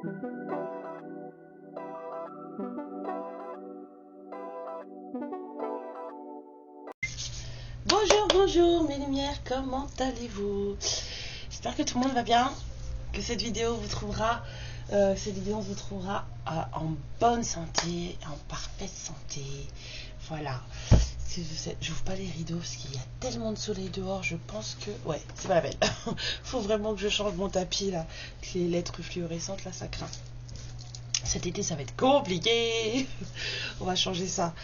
Bonjour, bonjour mes lumières, comment allez-vous? J'espère que tout le monde va bien, que cette vidéo vous trouvera, en bonne santé, en parfaite santé. Voilà. J'ouvre pas les rideaux parce qu'il y a tellement de soleil dehors, je pense que... Ouais, c'est pas la peine. Faut vraiment que je change mon tapis là, avec les lettres fluorescentes là, ça craint. Cet été, ça va être compliqué. On va changer ça.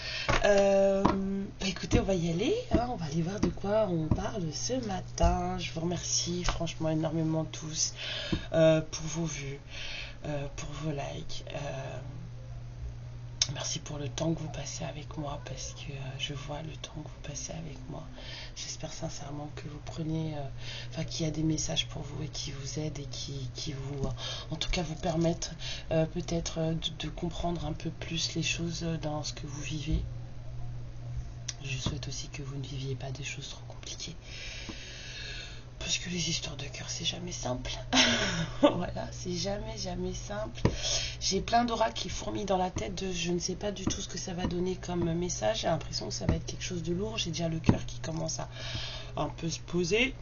Écoutez, on va y aller. Hein, on va aller voir de quoi on parle ce matin. Je vous remercie franchement énormément tous pour vos vues, pour vos likes. Merci pour le temps que vous passez avec moi parce que je vois le temps que vous passez avec moi. J'espère sincèrement que vous prenez, qu'il y a des messages pour vous et qui vous aident et qui vous, en tout cas, vous permettent peut-être de comprendre un peu plus les choses dans ce que vous vivez. Je souhaite aussi que vous ne viviez pas des choses trop compliquées. Parce que les histoires de cœur, c'est jamais simple. Voilà, c'est jamais simple. J'ai plein d'oracles qui fourmillent dans la tête de je ne sais pas du tout ce que ça va donner comme message. J'ai l'impression que ça va être quelque chose de lourd. J'ai déjà le cœur qui commence à un peu se poser.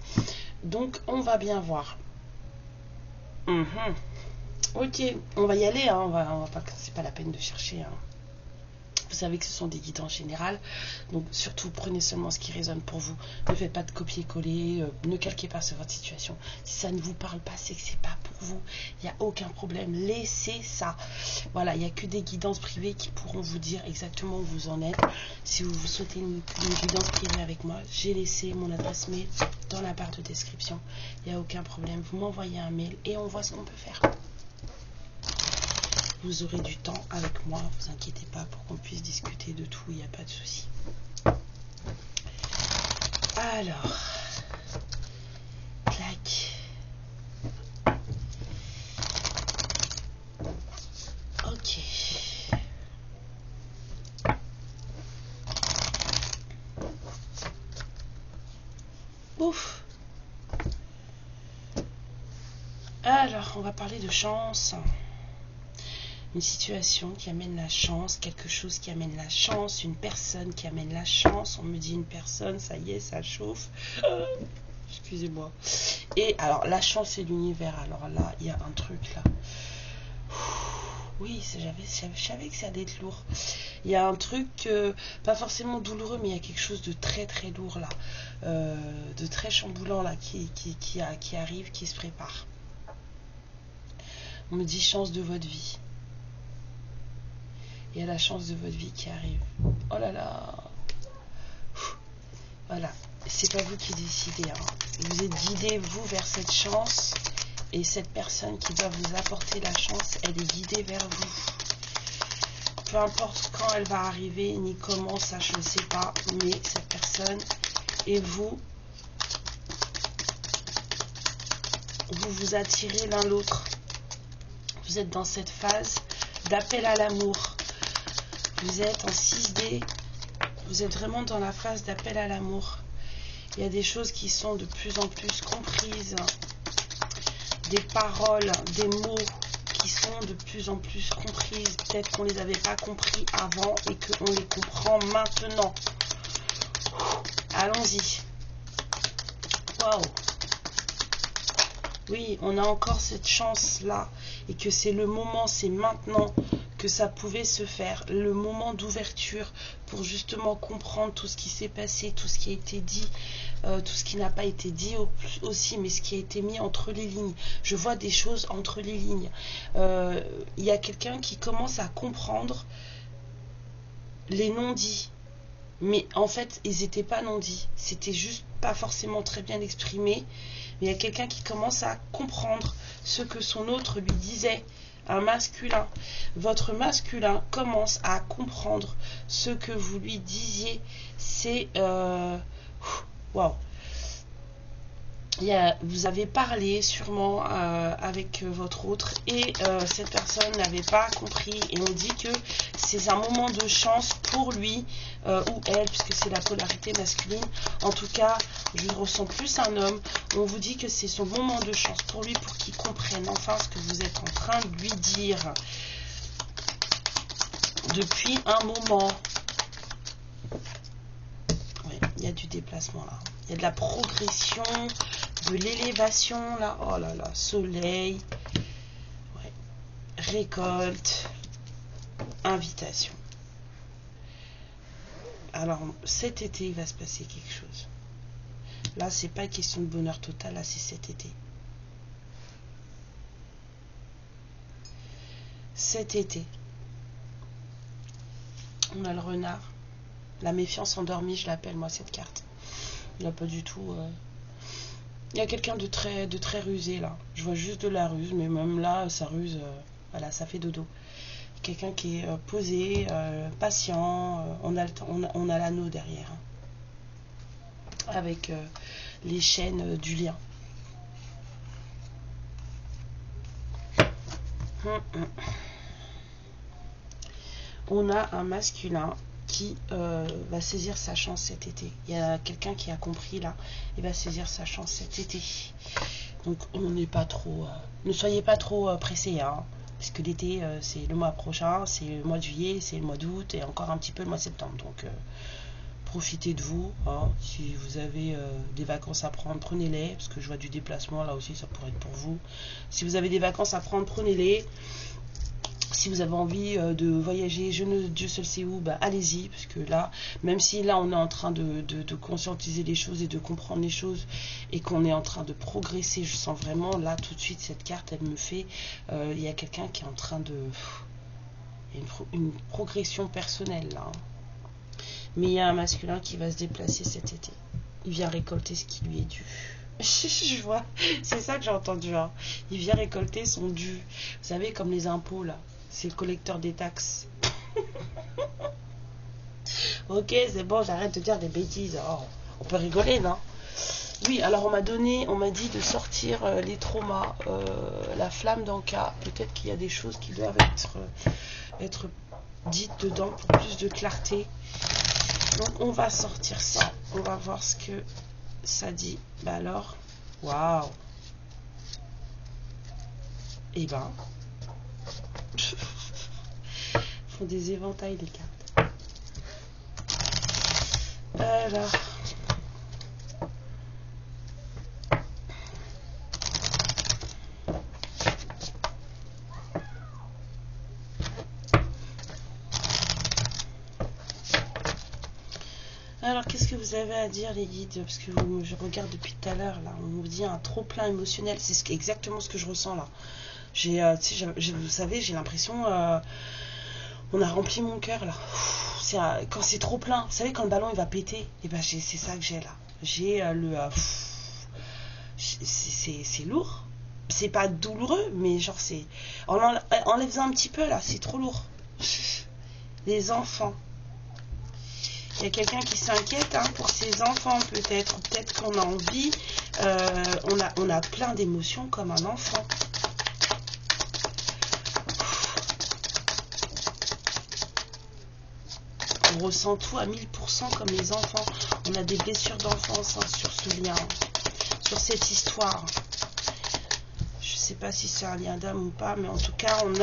Donc, on va bien voir. Ok, on va y aller. Hein. On va pas, c'est pas la peine de chercher. Hein. Vous savez que ce sont des guides en général, donc surtout prenez seulement ce qui résonne pour vous. Ne faites pas de copier-coller, ne calquez pas sur votre situation. Si ça ne vous parle pas, c'est que c'est pas pour vous. Il n'y a aucun problème, laissez ça. Voilà, il n'y a que des guidances privées qui pourront vous dire exactement où vous en êtes. Si vous souhaitez une guidance privée avec moi, j'ai laissé mon adresse mail dans la barre de description. Il n'y a aucun problème, vous m'envoyez un mail et on voit ce qu'on peut faire. Vous aurez du temps avec moi, vous inquiétez pas, pour qu'on puisse discuter de tout, il n'y a pas de souci. Alors, clac. Ok. Ouf. Alors, on va parler de chance. Une situation qui amène la chance, quelque chose qui amène la chance, une personne qui amène la chance. On me dit une personne, ça y est, ça chauffe. Excusez-moi. Et alors, la chance et l'univers. Alors là, il y a un truc là. Oui, je savais que ça allait être lourd. Il y a un truc, pas forcément douloureux, mais il y a quelque chose de très très lourd là. De très chamboulant là, qui arrive, qui se prépare. On me dit chance de votre vie. Il y a la chance de votre vie qui arrive. Oh là là. Voilà. C'est pas vous qui décidez. Hein. Vous êtes guidé, vous, vers cette chance. Et cette personne qui va vous apporter la chance, elle est guidée vers vous. Peu importe quand elle va arriver, ni comment, ça je ne sais pas. Mais cette personne et vous, vous attirez l'un l'autre. Vous êtes dans cette phase d'appel à l'amour. Vous êtes en 6D, vous êtes vraiment dans la phase d'appel à l'amour. Il y a des choses qui sont de plus en plus comprises, des paroles, des mots qui sont de plus en plus comprises. Peut-être qu'on ne les avait pas compris avant et qu'on les comprend maintenant. Allons-y. Waouh. Oui, on a encore cette chance-là et que c'est le moment, c'est maintenant que ça pouvait se faire, le moment d'ouverture pour justement comprendre tout ce qui s'est passé, tout ce qui a été dit, tout ce qui n'a pas été dit aussi, mais ce qui a été mis entre les lignes. Je vois des choses entre les lignes. Il y a quelqu'un qui commence à comprendre les non-dits. Mais en fait, ils n'étaient pas non-dits. C'était juste pas forcément très bien exprimé. Mais il y a quelqu'un qui commence à comprendre ce que son autre lui disait. Un masculin. Votre masculin commence à comprendre ce que vous lui disiez. C'est... Waouh. Vous avez parlé sûrement avec votre autre et cette personne n'avait pas compris et on dit que c'est un moment de chance pour lui ou elle, puisque c'est la polarité masculine. En tout cas, je ressens plus un homme. On vous dit que c'est son moment de chance pour lui, pour qu'il comprenne enfin ce que vous êtes en train de lui dire depuis un moment. Oui, il y a du déplacement là. Il y a de la progression, de l'élévation là. Oh là là, soleil. Ouais. Récolte. Invitation. Alors, cet été, il va se passer quelque chose. Là, c'est pas question de bonheur total, là, c'est cet été. Cet été. On a le renard. La méfiance endormie, je l'appelle, moi, cette carte. Il n'y a pas du tout... Il y a quelqu'un de très rusé, là. Je vois juste de la ruse, mais même là, ça ruse... voilà, ça fait dodo. Quelqu'un qui est posé, patient, on a l'anneau derrière, hein, avec les chaînes du lien. On a un masculin qui va saisir sa chance cet été. Il y a quelqu'un qui a compris là, il va saisir sa chance cet été. Donc on n'est pas trop, ne soyez pas trop pressés, hein. Parce que l'été, c'est le mois prochain, c'est le mois de juillet, c'est le mois d'août et encore un petit peu le mois de septembre. Donc, profitez de vous. Hein. Si vous avez des vacances à prendre, prenez-les. Parce que je vois du déplacement, là aussi, ça pourrait être pour vous. Si vous avez des vacances à prendre, prenez-les. Si vous avez envie de voyager, Dieu seul sait où, bah, allez-y. Parce que là, même si là, on est en train de conscientiser les choses et de comprendre les choses et qu'on est en train de progresser, je sens vraiment, là, tout de suite, cette carte, elle me fait... il y a quelqu'un qui est en train de... Il y a une progression personnelle, là. Hein. Mais il y a un masculin qui va se déplacer cet été. Il vient récolter ce qui lui est dû. Je vois, c'est ça que j'ai entendu. Hein. Il vient récolter son dû. Vous savez, comme les impôts, là. C'est le collecteur des taxes. Ok, c'est bon, j'arrête de dire des bêtises. Oh, on peut rigoler, non? Oui, alors on m'a dit de sortir les traumas, la flamme d'Anka. Peut-être qu'il y a des choses qui doivent être dites dedans pour plus de clarté. Donc on va sortir ça. On va voir ce que ça dit. Bah alors, waouh. Eh ben... font des éventails les cartes. Alors, qu'est-ce que vous avez à dire les guides? Parce que je regarde depuis tout à l'heure là, on nous dit un trop plein émotionnel. C'est exactement ce que je ressens là. Vous savez, j'ai l'impression on a rempli mon cœur là. Quand c'est trop plein, vous savez, quand le ballon il va péter, et ben c'est ça que j'ai là. J'ai c'est lourd. C'est pas douloureux, mais genre c'est enlève-en un petit peu là, c'est trop lourd. Les enfants. Il y a quelqu'un qui s'inquiète hein, pour ses enfants peut-être. Peut-être qu'on a envie. On a plein d'émotions comme un enfant. On ressent tout à 1000% comme les enfants. On a des blessures d'enfance hein, sur ce lien, sur cette histoire. Je ne sais pas si c'est un lien d'âme ou pas, mais en tout cas, on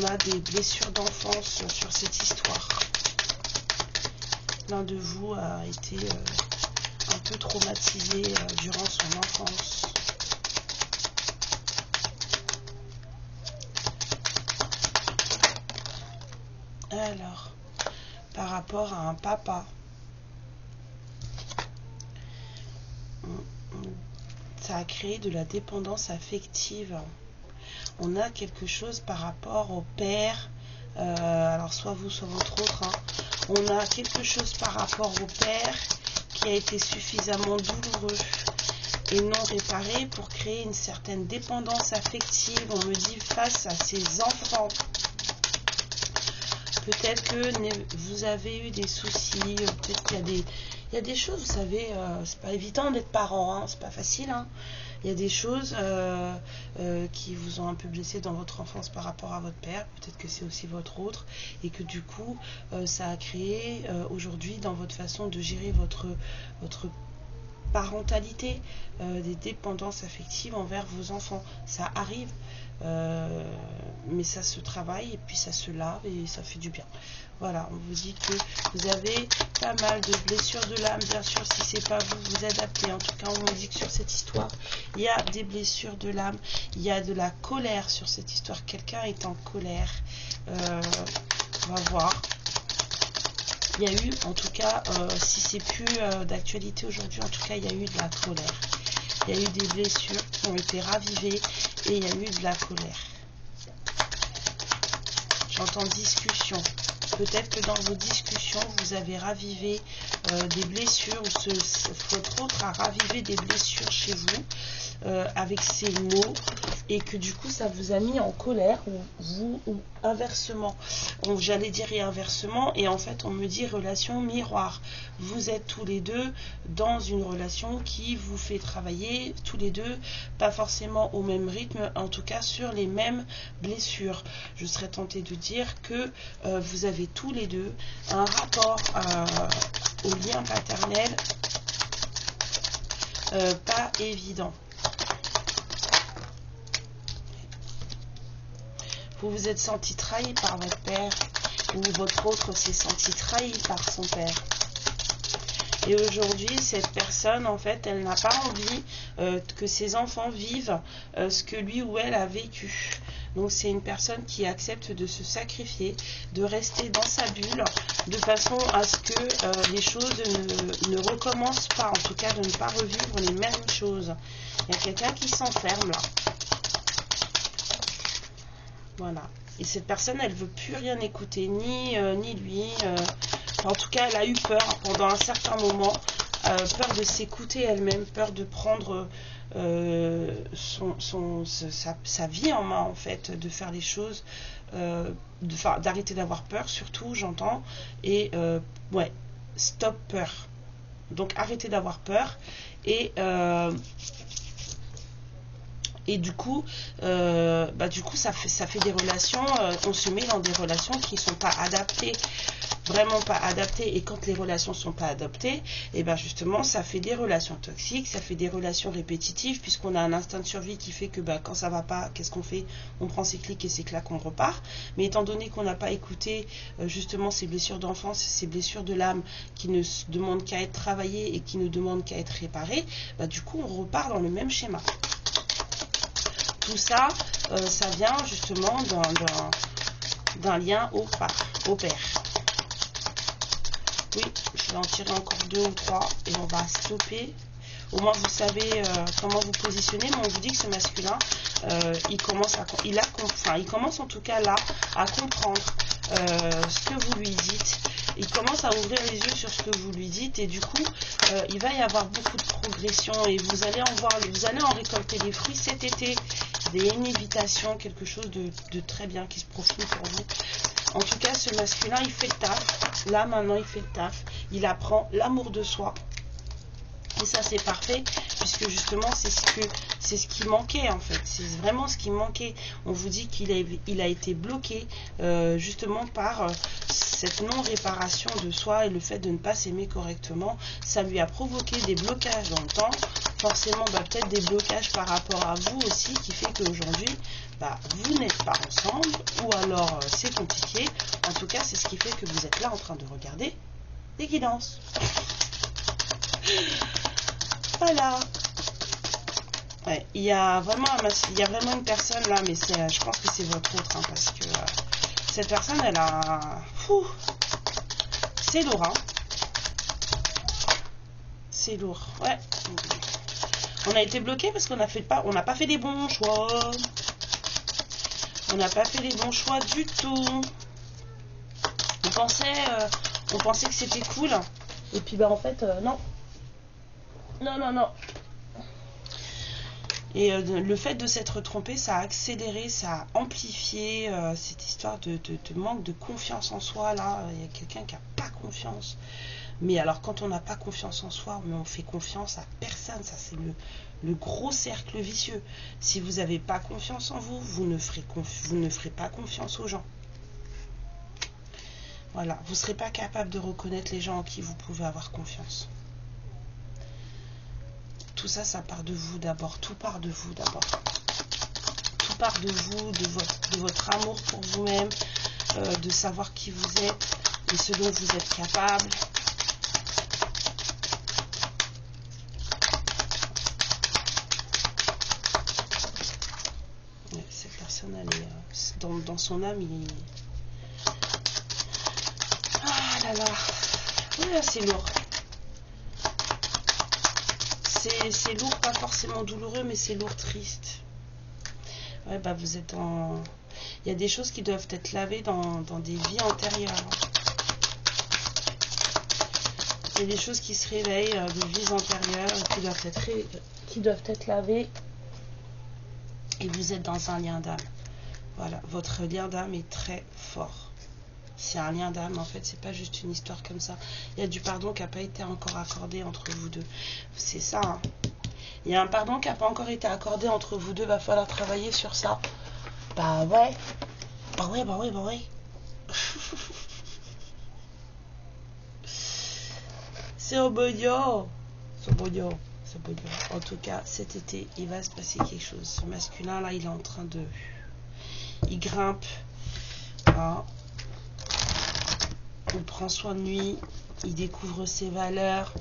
a des blessures d'enfance sur cette histoire. L'un de vous a été un peu traumatisé durant son enfance. Alors, par rapport à un papa, ça a créé de la dépendance affective. On a quelque chose par rapport au père, alors soit vous, soit votre autre, hein. On a quelque chose par rapport au père qui a été suffisamment douloureux et non réparé pour créer une certaine dépendance affective, on me dit, face à ses enfants. Peut-être que vous avez eu des soucis, peut-être qu'il y a des choses, vous savez, c'est pas évident d'être parent, hein, c'est pas facile. Hein. Il y a des choses qui vous ont un peu blessé dans votre enfance par rapport à votre père, peut-être que c'est aussi votre autre, et que du coup ça a créé aujourd'hui dans votre façon de gérer votre parentalité, des dépendances affectives envers vos enfants. Ça arrive, mais ça se travaille et puis ça se lave et ça fait du bien. Voilà, on vous dit que vous avez pas mal de blessures de l'âme. Bien sûr, si c'est pas vous, vous adaptez. En tout cas, on vous dit que sur cette histoire, il y a des blessures de l'âme, il y a de la colère sur cette histoire. Quelqu'un est en colère. On va voir. Il y a eu, en tout cas, si c'est plus d'actualité aujourd'hui, en tout cas, il y a eu de la colère. Il y a eu des blessures qui ont été ravivées et il y a eu de la colère. J'entends discussion. Peut-être que dans vos discussions, vous avez ravivé des blessures, ou votre autre a ravivé des blessures chez vous avec ces mots, et que du coup, ça vous a mis en colère, ou inversement. J'allais dire et inversement, et en fait, on me dit relation miroir. Vous êtes tous les deux dans une relation qui vous fait travailler, tous les deux, pas forcément au même rythme, en tout cas sur les mêmes blessures. Je serais tentée de dire que vous avez tous les deux un rapport au lien paternel pas évident. Vous vous êtes senti trahi par votre père, ou votre autre s'est senti trahi par son père. Et aujourd'hui, cette personne, en fait, elle n'a pas envie que ses enfants vivent ce que lui ou elle a vécu. Donc c'est une personne qui accepte de se sacrifier, de rester dans sa bulle, de façon à ce que les choses ne recommencent pas, en tout cas de ne pas revivre les mêmes choses. Il y a quelqu'un qui s'enferme là. Voilà. Et cette personne, elle veut plus rien écouter, ni lui. En tout cas, elle a eu peur pendant un certain moment, peur de s'écouter elle-même, peur de prendre sa vie en main, en fait, de faire les choses, d'arrêter d'avoir peur, surtout, j'entends. Et ouais, stop peur. Donc arrêtez d'avoir peur et du coup, ça fait des relations, on se met dans des relations qui ne sont pas adaptées, vraiment pas adaptées. Et quand les relations ne sont pas adaptées, et ben justement, ça fait des relations toxiques, ça fait des relations répétitives, puisqu'on a un instinct de survie qui fait que quand ça va pas, qu'est-ce qu'on fait? On prend ses clics et ses claques, on repart. Mais étant donné qu'on n'a pas écouté justement ces blessures d'enfance, ces blessures de l'âme qui ne demandent qu'à être travaillées et qui ne demandent qu'à être réparées, du coup, on repart dans le même schéma. Tout ça, ça vient justement d'un lien au père. Oui, je vais en tirer encore 2 ou 3 et on va stopper. Au moins, vous savez comment vous positionner, mais on vous dit que ce masculin, il commence en tout cas là à comprendre ce que vous lui dites. Il commence à ouvrir les yeux sur ce que vous lui dites et du coup, il va y avoir beaucoup de progression et vous allez en récolter les fruits cet été. Il y a une invitation, quelque chose de très bien qui se profile pour vous. En tout cas, ce masculin, il fait le taf. Là, maintenant, il fait le taf. Il apprend l'amour de soi. Et ça, c'est parfait, puisque justement, c'est ce qui manquait, en fait. C'est vraiment ce qui manquait. On vous dit qu'il a été bloqué, justement, par cette non-réparation de soi et le fait de ne pas s'aimer correctement. Ça lui a provoqué des blocages dans le temps. Forcément, peut-être des blocages par rapport à vous aussi, qui fait qu'aujourd'hui, vous n'êtes pas ensemble, ou alors c'est compliqué. En tout cas, c'est ce qui fait que vous êtes là en train de regarder des guidances. Voilà. Ouais, il y a vraiment une personne là, mais je pense que c'est votre autre, parce que cette personne, elle a... c'est lourd, hein. C'est lourd, ouais. On a été bloqué parce qu'on n'a pas fait les bons choix. On n'a pas fait les bons choix du tout. On pensait que c'était cool. Et puis en fait, non. Non. Et le fait de s'être trompé, ça a accéléré, ça a amplifié cette histoire de manque de confiance en soi. Là, il y a quelqu'un qui n'a pas confiance. Mais alors, quand on n'a pas confiance en soi, mais on fait confiance à personne, ça c'est le gros cercle vicieux. Si vous n'avez pas confiance en vous, vous ne ferez pas confiance aux gens. Voilà, vous ne serez pas capable de reconnaître les gens en qui vous pouvez avoir confiance. Tout ça, ça part de vous d'abord. Tout part de vous d'abord. Tout part de vous, de votre amour pour vous-même, de savoir qui vous êtes et ce dont vous êtes capable. Cette personne, elle est dans son âme, il est... Ah là là, ouais, c'est lourd. C'est lourd, pas forcément douloureux, mais c'est lourd, triste. Ouais, bah vous êtes en... Il y a des choses qui doivent être lavées dans des vies antérieures. Il y a des choses qui se réveillent, des vies antérieures, qui doivent être lavées. Et vous êtes dans un lien d'âme. Voilà, votre lien d'âme est très fort. C'est un lien d'âme, en fait, c'est pas juste une histoire comme ça. Il y a du pardon qui n'a pas été encore accordé entre vous deux. C'est ça, hein. Il y a un pardon qui n'a pas encore été accordé entre vous deux, va falloir travailler sur ça. Bah ouais. Bah ouais, bah ouais, bah ouais. C'est un bonheur. C'est un bonheur. C'est un bonheur. En tout cas, cet été, il va se passer quelque chose. Ce masculin, là, il est en train de... Il grimpe. Hein. Il prend soin de lui. Il découvre ses valeurs.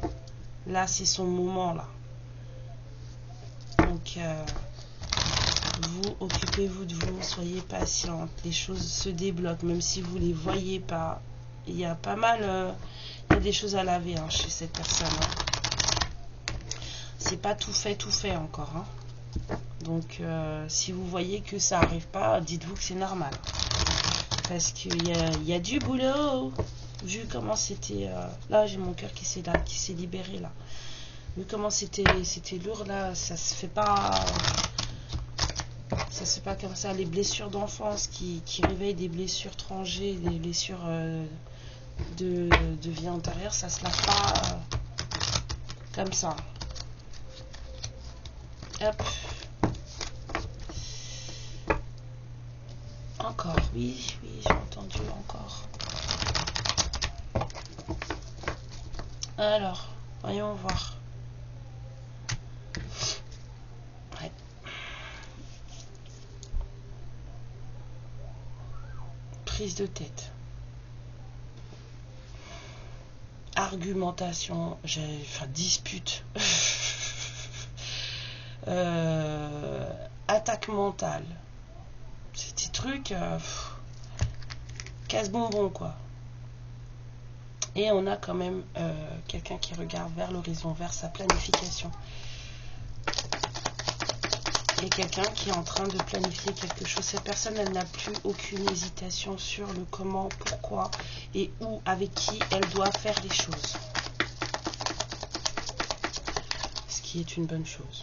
Là, c'est son moment, là. Donc, vous, occupez-vous de vous, soyez patiente, les choses se débloquent, même si vous ne les voyez pas. Il y a pas mal, il y a des choses à laver hein, chez cette personne. Hein. C'est pas tout fait encore. Hein. Donc, si vous voyez que ça n'arrive pas, dites-vous que c'est normal. Parce qu'il y a du boulot. Vu comment c'était... là, j'ai mon cœur qui s'est libéré, là. Vu comment c'était lourd là, ça se fait pas comme ça. Les blessures d'enfance qui réveillent des blessures tranchées, des blessures de vie antérieure, ça se lave pas comme ça. Hop. Encore, oui, j'ai entendu encore. Alors, voyons voir. Prise de tête, argumentation, dispute, attaque mentale, ces petits trucs, casse-bonbon quoi. Et on a quand même quelqu'un qui regarde vers l'horizon, vers sa planification. Et quelqu'un qui est en train de planifier quelque chose. Cette personne, elle n'a plus aucune hésitation sur le comment, pourquoi et où, avec qui elle doit faire les choses. Ce qui est une bonne chose.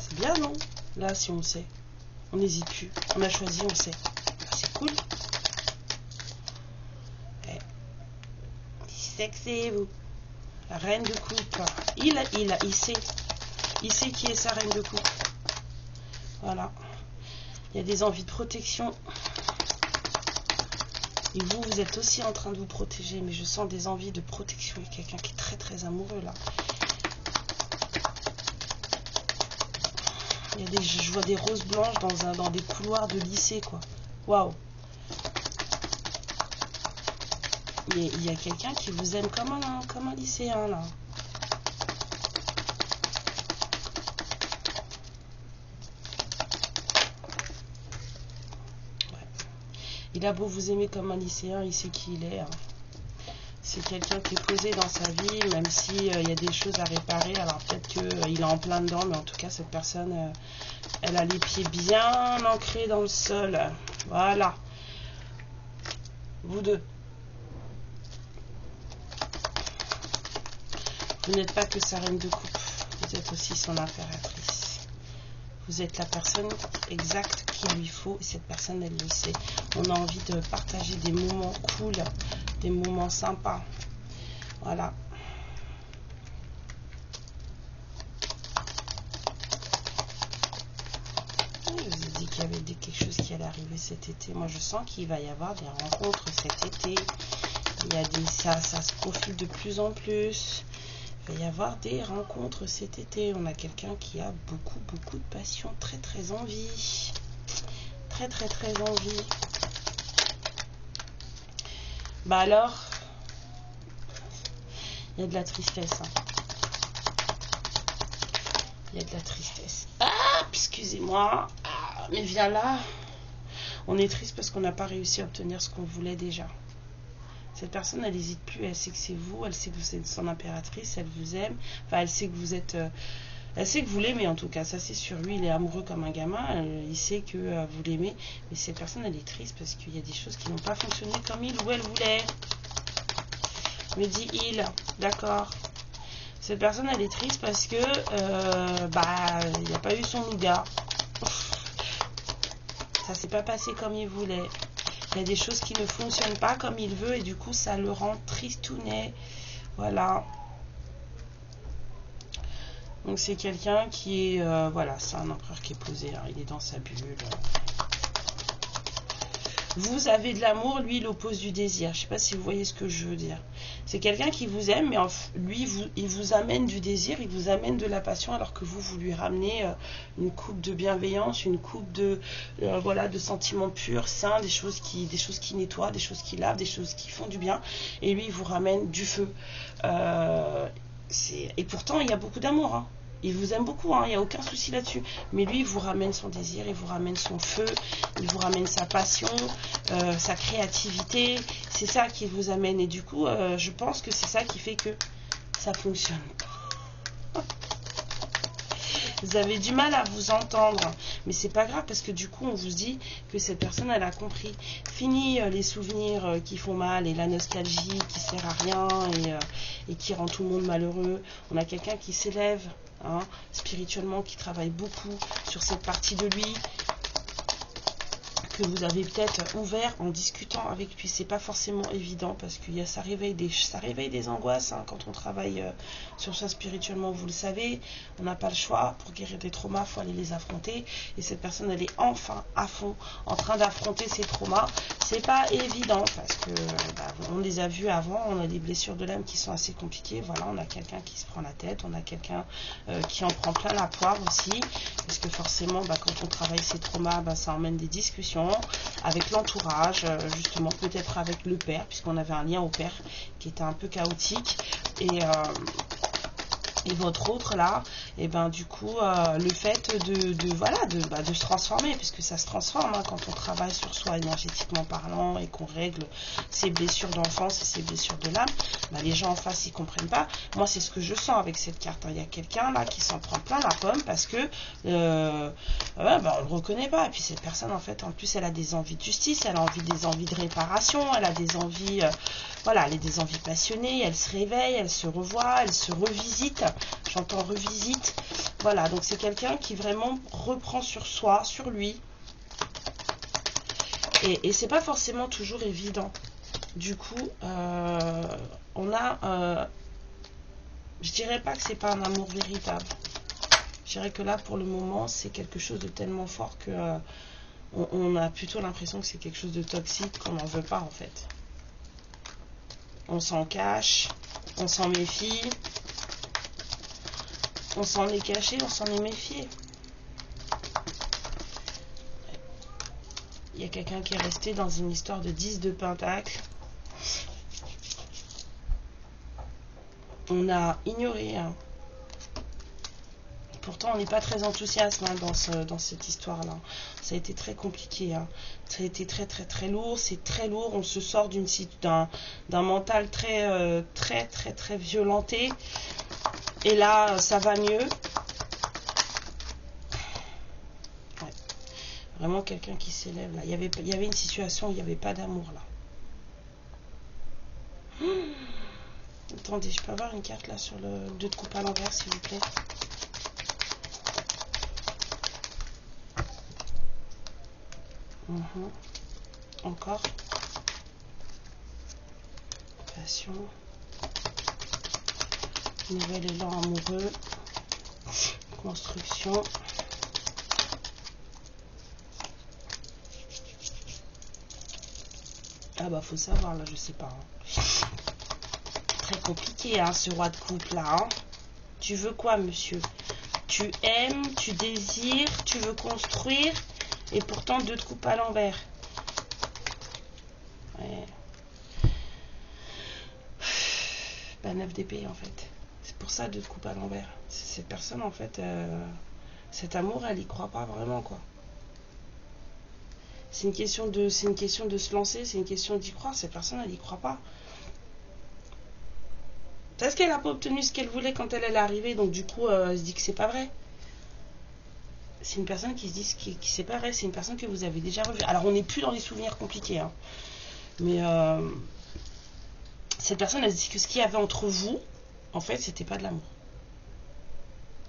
C'est bien, non? Là, si on sait, on n'hésite plus. On a choisi, on sait. C'est cool. C'est que c'est vous. La reine de coupe. Il sait. Il sait qui est sa reine de coupe. Voilà. Il y a des envies de protection. Et vous êtes aussi en train de vous protéger. Mais je sens des envies de protection. Il y a quelqu'un qui est très très amoureux là. Je vois des roses blanches dans des couloirs de lycée quoi. Waouh. Il y a quelqu'un qui vous aime comme un lycéen là. Ouais. Il a beau vous aimer comme un lycéen, il sait qui il est. Hein. C'est quelqu'un qui est posé dans sa vie, même si il y a des choses à réparer. Alors peut-être qu'il est en plein dedans, mais en tout cas cette personne, elle a les pieds bien ancrés dans le sol. Voilà. Vous deux. Vous n'êtes pas que sa reine de coupe, vous êtes aussi son impératrice. Vous êtes la personne exacte qu'il lui faut et cette personne, elle le sait. On a envie de partager des moments cool, des moments sympas. Voilà. Je vous ai dit qu'il y avait quelque chose qui allait arriver cet été. Moi, je sens qu'il va y avoir des rencontres cet été. Il y a ça se profile de plus en plus. Il va y avoir des rencontres cet été. On a quelqu'un qui a beaucoup de passion, très envie. Très envie. Bah alors, il y a de la tristesse. Hein. Il y a de la tristesse. Ah, excusez-moi. Ah, mais viens là. On est triste parce qu'on n'a pas réussi à obtenir ce qu'on voulait déjà. Cette personne, elle n'hésite plus. Elle sait que c'est vous. Elle sait que vous êtes son impératrice. Elle vous aime. Enfin, elle sait que vous êtes... elle sait que vous l'aimez en tout cas. Ça, c'est sur lui. Il est amoureux comme un gamin. Il sait que vous l'aimez. Mais cette personne, elle est triste parce qu'il y a des choses qui n'ont pas fonctionné comme il ou elle voulait. Me dit il. D'accord. Cette personne, elle est triste parce que il n'y a pas eu son nougat. Ça s'est pas passé comme il voulait. Il y a des choses qui ne fonctionnent pas comme il veut et du coup, ça le rend tristounet. Voilà. Donc, c'est quelqu'un qui est... voilà, c'est un empereur qui est posé. Hein, il est dans sa bulle. Vous avez de l'amour, lui, il oppose du désir. Je ne sais pas si vous voyez ce que je veux dire. C'est quelqu'un qui vous aime, mais lui, il vous amène du désir, il vous amène de la passion, alors que vous lui ramenez une coupe de bienveillance, une coupe de voilà, de sentiments purs, sains, des choses qui nettoient, des choses qui lavent, des choses qui font du bien. Et lui, il vous ramène du feu. Et pourtant, il y a beaucoup d'amour. Hein. Il vous aime beaucoup, hein, il n'y a aucun souci là-dessus. Mais lui, il vous ramène son désir, il vous ramène son feu, il vous ramène sa passion, sa créativité. C'est ça qui vous amène. Et du coup, je pense que c'est ça qui fait que ça fonctionne. Vous avez du mal à vous entendre, mais c'est pas grave parce que du coup on vous dit que cette personne elle a compris. Fini les souvenirs qui font mal et la nostalgie qui sert à rien et qui rend tout le monde malheureux. On a quelqu'un qui s'élève hein, spirituellement, qui travaille beaucoup sur cette partie de lui que vous avez peut-être ouvert en discutant avec lui. C'est pas forcément évident parce qu'il y a ça réveille des angoisses hein, quand on travaille sur ça spirituellement, vous le savez. On n'a pas le choix. Pour guérir des traumas, il faut aller les affronter. Et cette personne, elle est enfin à fond en train d'affronter ses traumas. C'est pas évident parce que on les a vus avant. On a des blessures de l'âme qui sont assez compliquées. Voilà, on a quelqu'un qui se prend la tête. On a quelqu'un qui en prend plein la poire aussi. Parce que forcément, quand on travaille ses traumas, ça emmène des discussions avec l'entourage, justement peut-être avec le père, puisqu'on avait un lien au père qui était un peu chaotique, et votre autre là, et du coup le fait de se transformer, puisque ça se transforme hein, quand on travaille sur soi énergétiquement parlant et qu'on règle ses blessures d'enfance et ses blessures de l'âme, les gens en face ils comprennent pas. Moi c'est ce que je sens avec cette carte hein. Il y a quelqu'un là qui s'en prend plein la pomme parce que on le reconnaît pas, et puis cette personne en fait en plus elle a des envies de justice, elle a des envies de réparation, elle a des envies voilà, elle a des envies passionnées, elle se réveille, elle se revoit, elle se revisite. J'entends revisite. Voilà, donc c'est quelqu'un qui vraiment reprend sur soi, sur lui. Et c'est pas forcément toujours évident. Du coup, on a... je dirais pas que c'est pas un amour véritable. Je dirais que là, pour le moment, c'est quelque chose de tellement fort que on a plutôt l'impression que c'est quelque chose de toxique qu'on n'en veut pas en fait. On s'en cache, on s'en méfie, on s'en est caché, on s'en est méfié. Il y a quelqu'un qui est resté dans une histoire de 10 de pentacle. On a ignoré. Hein. Pourtant, on n'est pas très enthousiaste hein, dans cette histoire-là. Ça a été très compliqué. Hein. Ça a été très lourd. C'est très lourd. On se sort d'un mental très violenté. Et là, ça va mieux. Ouais. Vraiment quelqu'un qui s'élève là. Il y avait une situation où il n'y avait pas d'amour là. Attendez, je peux avoir une carte là sur le 2 de coupe à l'envers, s'il vous plaît. Encore. Passion. Nouvel élan amoureux. Construction. Ah bah faut savoir là, je sais pas. Hein. Très compliqué hein, ce roi de coupe là. Hein. Tu veux quoi monsieur? Tu aimes, tu désires, tu veux construire et pourtant 2 de coupe à l'envers. Ouais. Bah 9 d'épée en fait. C'est pour ça 2 de coupe à l'envers. Cette personne en fait, cet amour elle y croit pas vraiment quoi. C'est une question de se lancer, c'est une question d'y croire. Cette personne, elle n'y croit pas. Parce qu'elle n'a pas obtenu ce qu'elle voulait quand elle est arrivée, donc du coup, elle se dit que c'est pas vrai. C'est une personne qui se dit qui c'est pas vrai. C'est une personne que vous avez déjà revue. Alors, on n'est plus dans les souvenirs compliqués, hein. Mais cette personne, elle se dit que ce qu'il y avait entre vous, en fait, c'était pas de l'amour.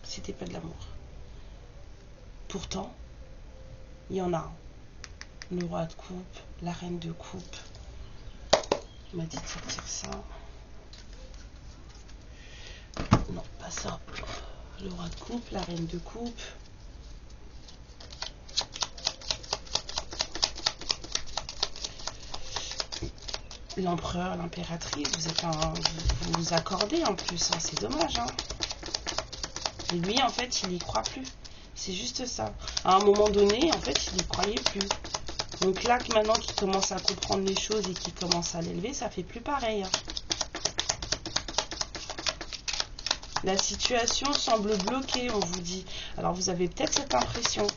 C'était pas de l'amour. Pourtant, il y en a un. Le roi de coupe, la reine de coupe. On m'a dit de sortir ça. Non, pas ça. Le roi de coupe, la reine de coupe. L'empereur, l'impératrice, vous vous accordez en plus, hein, c'est dommage. Hein. Et lui, en fait, il n'y croit plus. C'est juste ça. À un moment donné, en fait, il n'y croyait plus. Donc là, maintenant qu'il commence à comprendre les choses et qu'il commence à l'élever, ça fait plus pareil. Hein. La situation semble bloquée, on vous dit. Alors vous avez peut-être cette impression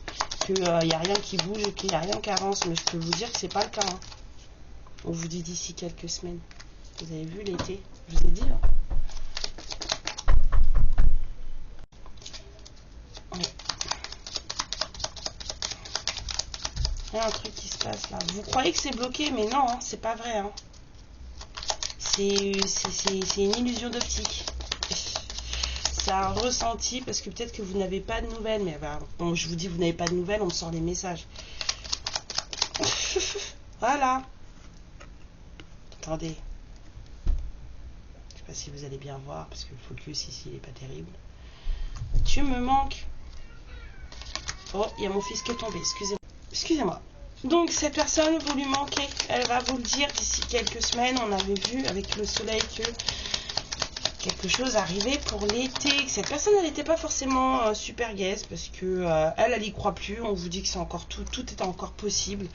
qu'il n'y a rien qui bouge, qu'il n'y a rien qui avance, mais je peux vous dire que c'est pas le cas. Hein. On vous dit d'ici quelques semaines. Vous avez vu l'été, je vous ai dit. Hein. Il y a un truc qui se passe là. Vous croyez que c'est bloqué, mais non, hein, c'est pas vrai. Hein. C'est une illusion d'optique. C'est un ressenti parce que peut-être que vous n'avez pas de nouvelles. Mais bah, bon, je vous dis, vous n'avez pas de nouvelles, on me sort les messages. Voilà. Attendez. Je sais pas si vous allez bien voir parce que le focus ici il est pas terrible. Tu me manques. Oh, il y a mon fils qui est tombé. Excusez-moi. Excusez-moi. Donc cette personne, vous lui manquez. Elle va vous le dire d'ici quelques semaines. On avait vu avec le soleil que quelque chose arrivait pour l'été. Cette personne, elle n'était pas forcément super gaze parce que elle y croit plus. On vous dit que c'est encore tout est encore possible.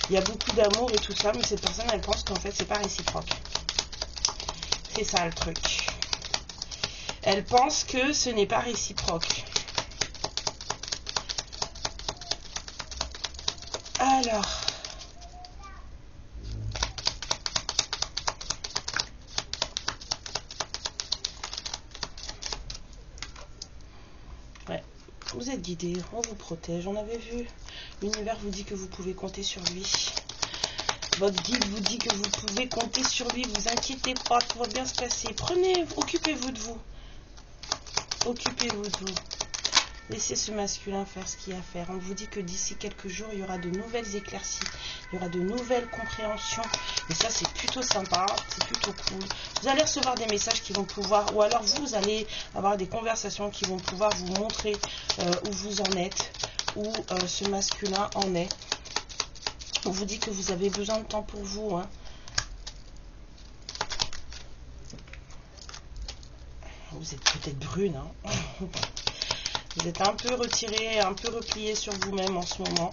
Il y a beaucoup d'amour et tout ça, mais cette personne, elle pense qu'en fait, c'est pas réciproque. C'est ça le truc. Elle pense que ce n'est pas réciproque. Alors. Ouais, vous êtes guidé, on vous protège, on avait vu. L'univers vous dit que vous pouvez compter sur lui. Votre guide vous dit que vous pouvez compter sur lui, vous inquiétez pas, tout va bien se passer. Occupez-vous de vous. Occupez-vous de vous. Laissez ce masculin faire ce qu'il y a à faire. On vous dit que d'ici quelques jours, il y aura de nouvelles éclaircies, il y aura de nouvelles compréhensions. Et ça, c'est plutôt sympa, c'est plutôt cool. Vous allez recevoir des messages qui vont pouvoir, ou alors vous allez avoir des conversations qui vont pouvoir vous montrer où vous en êtes, où ce masculin en est. On vous dit que vous avez besoin de temps pour vous. Hein. Vous êtes peut-être brune. Hein. Vous êtes un peu retiré, un peu replié sur vous-même en ce moment.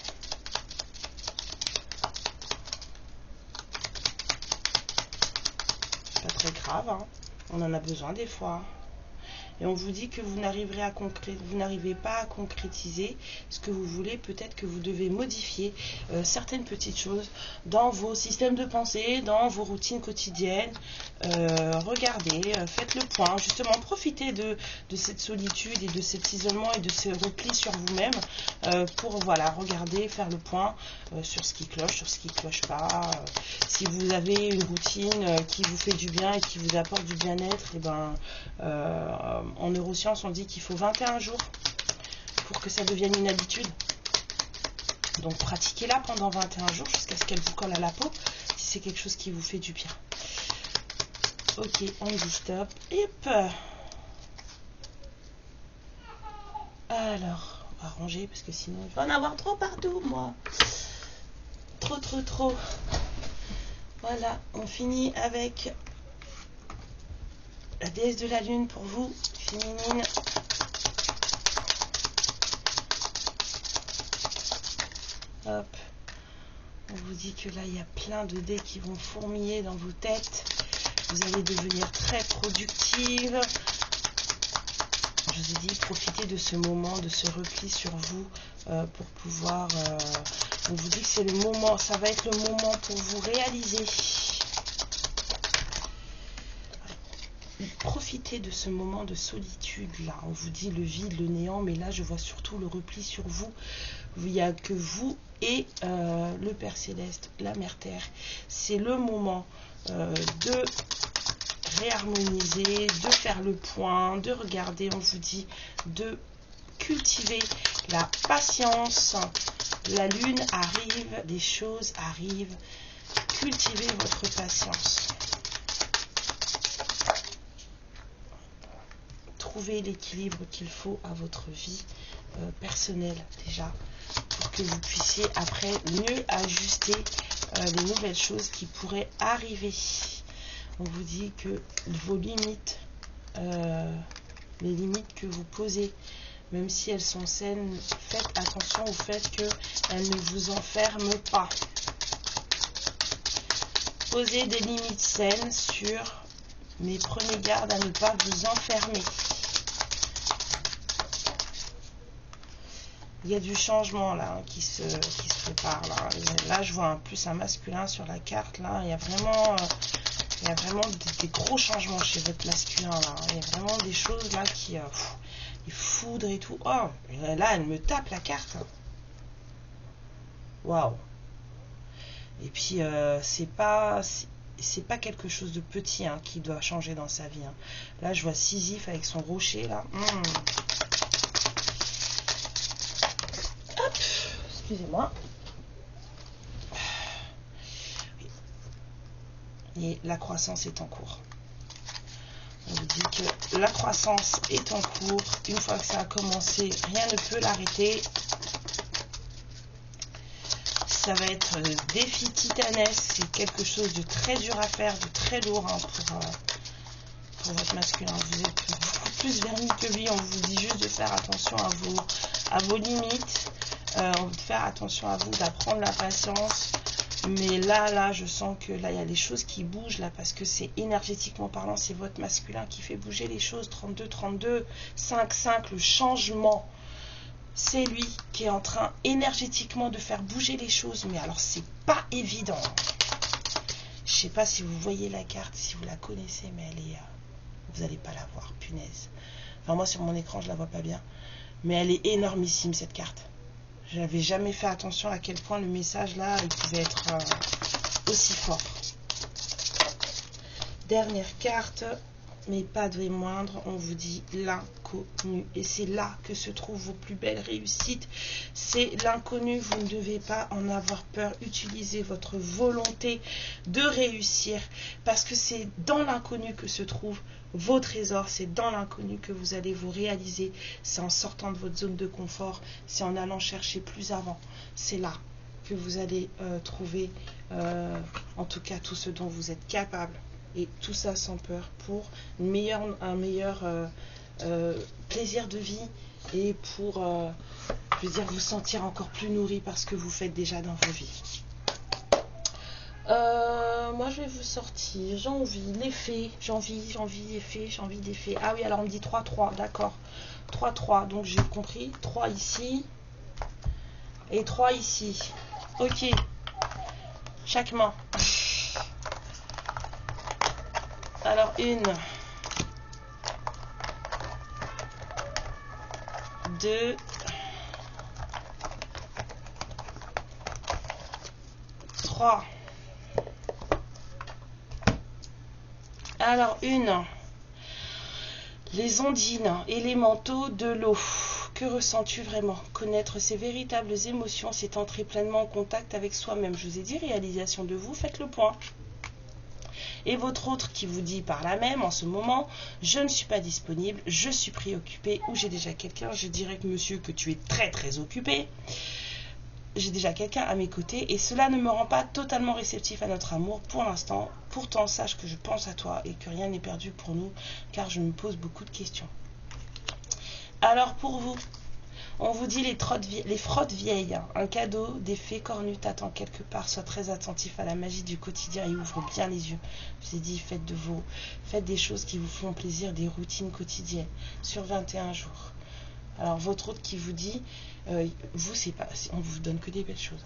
Pas très grave, hein. On en a besoin des fois. Et on vous dit que vous n'arrivez pas à concrétiser ce que vous voulez. Peut-être que vous devez modifier certaines petites choses dans vos systèmes de pensée, dans vos routines quotidiennes. Regardez, faites le point. Justement, profitez de cette solitude et de cet isolement et de ce repli sur vous-même pour voilà, regarder, faire le point sur ce qui cloche, sur ce qui ne cloche pas. Si vous avez une routine qui vous fait du bien et qui vous apporte du bien-être, et ben en neurosciences, on dit qu'il faut 21 jours pour que ça devienne une habitude. Donc pratiquez-la pendant 21 jours jusqu'à ce qu'elle vous colle à la peau, si c'est quelque chose qui vous fait du bien. Ok, on dit stop. Hop. Alors, on va ranger parce que sinon il va en avoir trop partout, moi. Trop. Voilà, on finit avec la déesse de la lune pour vous, féminine. Hop. On vous dit que là, il y a plein de dés qui vont fourmiller dans vos têtes. Vous allez devenir très productive. Je vous ai dit, profitez de ce moment, de ce repli sur vous pour pouvoir... on vous dit que c'est le moment, ça va être le moment pour vous réaliser. Profitez de ce moment de solitude là. On vous dit le vide, le néant, mais là je vois surtout le repli sur vous. Il n'y a que vous et le Père Céleste, la Mère Terre. C'est le moment de réharmoniser, de faire le point, de regarder, on vous dit, de cultiver la patience. La lune arrive, des choses arrivent. Cultivez votre patience. Trouvez l'équilibre qu'il faut à votre vie personnelle déjà, pour que vous puissiez après mieux ajuster les nouvelles choses qui pourraient arriver. On vous dit que vos limites, les limites que vous posez, même si elles sont saines, faites attention au fait qu'elles ne vous enferment pas. Posez des limites saines sur, mais prenez garde à ne pas vous enfermer. Il y a du changement là qui se prépare là. Là je vois plus un masculin sur la carte là. Il y a vraiment des gros changements chez votre masculin là. Il y a vraiment des choses là qui les foudres et tout. Oh là elle me tape la carte. Waouh. Et puis c'est pas quelque chose de petit hein, qui doit changer dans sa vie. Hein. Là je vois Sisyphe avec son rocher là. Excusez-moi. Et la croissance est en cours. On vous dit que la croissance est en cours. Une fois que ça a commencé, rien ne peut l'arrêter. Ça va être défi titanesque. C'est quelque chose de très dur à faire, de très lourd hein, pour votre masculin. Vous êtes beaucoup plus vernis que lui. On vous dit juste de faire attention à vos limites. De faire attention à vous, d'apprendre la patience. Mais là, je sens que là, il y a des choses qui bougent là, parce que c'est énergétiquement parlant, c'est votre masculin qui fait bouger les choses. 32, 32, 5, 5, le changement. C'est lui qui est en train énergétiquement de faire bouger les choses. Mais alors, c'est pas évident. Je sais pas si vous voyez la carte, si vous la connaissez, mais elle est... vous n'allez pas la voir, punaise. Enfin, moi, sur mon écran, je la vois pas bien. Mais elle est énormissime, cette carte. Je n'avais jamais fait attention à quel point le message là, il pouvait être aussi fort. Dernière carte, mais pas des moindres, on vous dit l'inconnu. Et c'est là que se trouvent vos plus belles réussites. C'est l'inconnu, vous ne devez pas en avoir peur. Utilisez votre volonté de réussir, parce que c'est dans l'inconnu que se trouvent vos trésors, c'est dans l'inconnu que vous allez vous réaliser, c'est en sortant de votre zone de confort, c'est en allant chercher plus avant, c'est là que vous allez trouver en tout cas tout ce dont vous êtes capable, et tout ça sans peur, pour un meilleur plaisir de vie, et pour je veux dire, vous sentir encore plus nourri par ce que vous faites déjà dans vos vies. Moi je vais vous sortir, j'ai envie, les fées, j'ai envie des fées. Ah oui, alors on me dit 3-3, d'accord. 3-3, donc j'ai compris. 3 ici. Et 3 ici. Ok. Chaque main. Alors 1. 2. 3. Alors, 1, les ondines, élémentaux de l'eau. Que ressens-tu vraiment? Connaître ses véritables émotions, c'est entrer pleinement en contact avec soi-même. Je vous ai dit, réalisation de vous, faites le point. Et votre autre qui vous dit par là même, en ce moment, je ne suis pas disponible, je suis préoccupé, ou j'ai déjà quelqu'un, je dirais que monsieur, que tu es très très occupé. J'ai déjà quelqu'un à mes côtés et cela ne me rend pas totalement réceptif à notre amour pour l'instant. Pourtant, sache que je pense à toi et que rien n'est perdu pour nous, car je me pose beaucoup de questions. Alors pour vous, on vous dit les frottes vieilles, un cadeau, des fées cornues t'attend quelque part. Sois très attentif à la magie du quotidien et ouvre bien les yeux. Je vous ai dit, faites des choses qui vous font plaisir, des routines quotidiennes sur 21 jours. Alors votre autre qui vous dit, vous c'est pas, on vous donne que des belles choses,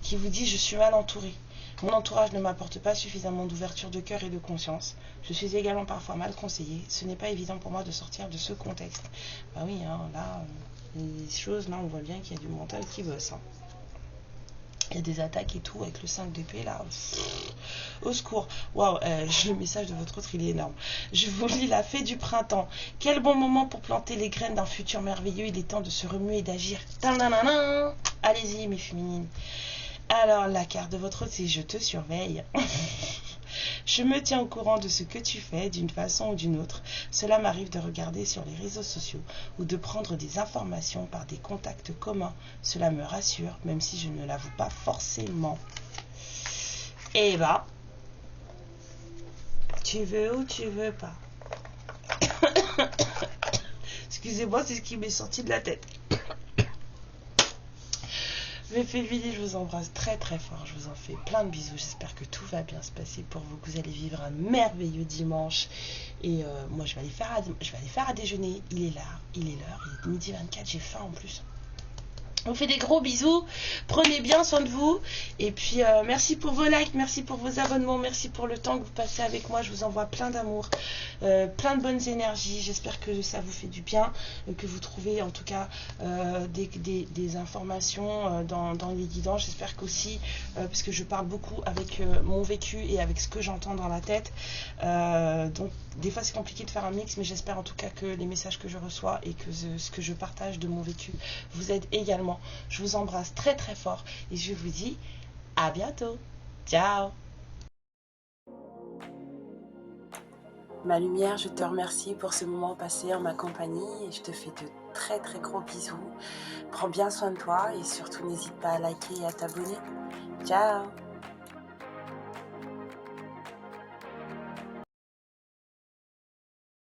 qui vous dit je suis mal entouré. Mon entourage ne m'apporte pas suffisamment d'ouverture de cœur et de conscience. Je suis également parfois mal conseillée. Ce n'est pas évident pour moi de sortir de ce contexte. Bah oui, hein, là, les choses, là on voit bien qu'il y a du mental qui bosse. Hein. Il y a des attaques et tout avec le 5 d'épée là. Au secours. Waouh, le message de votre autre il est énorme. Je vous lis la fée du printemps. Quel bon moment pour planter les graines d'un futur merveilleux. Il est temps de se remuer et d'agir. Allez-y mes féminines. Alors la carte de votre autre c'est je te surveille. Je me tiens au courant de ce que tu fais d'une façon ou d'une autre. Cela m'arrive de regarder sur les réseaux sociaux ou de prendre des informations par des contacts communs. Cela me rassure, même si je ne l'avoue pas forcément. Eh ben, tu veux ou tu veux pas. Excusez-moi, c'est ce qui m'est sorti de la tête. Mes féminines, je vous embrasse très très fort. Je vous en fais plein de bisous. J'espère que tout va bien se passer pour vous, que vous allez vivre un merveilleux dimanche. Et moi, je vais aller faire à déjeuner. Il est là, il est l'heure, il est midi 24. J'ai faim en plus. Je vous fais des gros bisous, prenez bien soin de vous et puis merci pour vos likes, merci pour vos abonnements, merci pour le temps que vous passez avec moi, je vous envoie plein d'amour, plein de bonnes énergies, j'espère que ça vous fait du bien, que vous trouvez en tout cas des informations dans les guidants, j'espère qu'aussi, parce que je parle beaucoup avec mon vécu et avec ce que j'entends dans la tête, donc des fois c'est compliqué de faire un mix, mais j'espère en tout cas que les messages que je reçois et que ce que je partage de mon vécu vous aide également. Je vous embrasse très très fort et je vous dis à bientôt. Ciao. Ma lumière, je te remercie pour ce moment passé en ma compagnie et je te fais de très très gros bisous. Prends bien soin de toi et surtout n'hésite pas à liker et à t'abonner. Ciao.